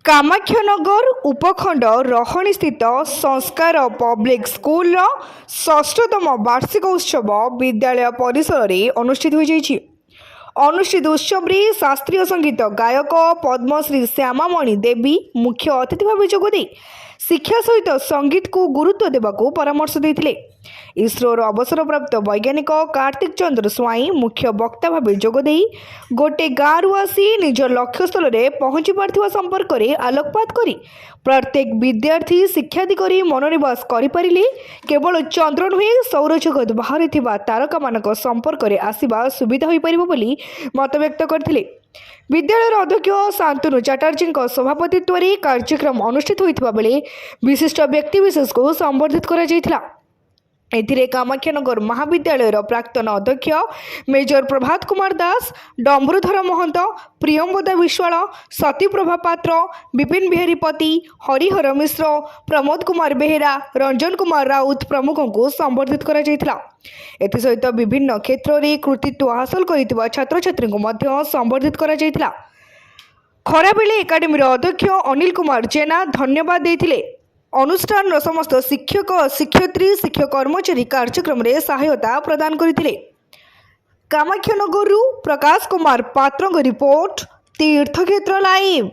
कामाख्यनगर उपखंड रहणी स्थित संस्कार पब्लिक स्कूल षष्ठतम वार्षिक उत्सव विद्यालय परिसर में अनुष्ठित हो जाइछि। अनुष्ठित उत्सव में शास्त्रीय संगीत गायक पद्मश्री श्यामामणि देवी मुख्य अतिथि भाव जोगदे शिक्षा सहित संगीत को गुरुत्व देवाक परामर्श देते। इसरोर अवसरप्राप्त वैज्ञानिक कार्तिक चंद्र स्वाई मुख्य वक्ता भाव जोगदे गोटे गाँव आसी निज लक्ष्यस्थल में पहुंची पार्थिबा संपर्क में आलोकपात करी प्रत्येक विद्यार्थी शिक्षा दिगरे मनोनिवेश करिपारिले केवल चंद्र नुहे सौरजगत बाहर थिबा तारका मानक संपर्क में आसिबा सुविधा होई परिबो बोली मत व्यक्त करथिले। विद्यालय अध्यक्ष शांतनु चटर्जी सभापतित्व में कार्यक्रम अनुष्ठित होता बेले विशिष्ट व्यक्तिविशेष को संबर्धित करा जायथिला। एथिरे कामाख्यनगर महाविद्यालय प्राक्तन अध्यक्ष मेजर प्रभात कुमार दास, डम्बरुधर महंत, प्रियंवदा विश्वाल, सतीप्रभा पात्र, विपिन बिहारी पति, हरिहर मिश्र, प्रमोद कुमार बेहेरा, रंजन कुमार राउत प्रमुख को संबर्धित करा जायथिला। एथिसहित विभिन्न क्षेत्र में कृतित्व हासिल करितबा छात्र छात्री को मध्य संबर्धित करा जायथिला। खराबेले एकाडेमी अध्यक्ष अनिल कुमार जेना धन्यवाद देथिले। अनुष्ठान समस्त शिक्षक शिक्षयित्री शिक्षक कर्मचारी कार्यक्रम में सहायता प्रदान करथिले। कामाख्यनगर प्रकाश कुमार पात्र रिपोर्ट तीर्थक्षेत्र लाइव।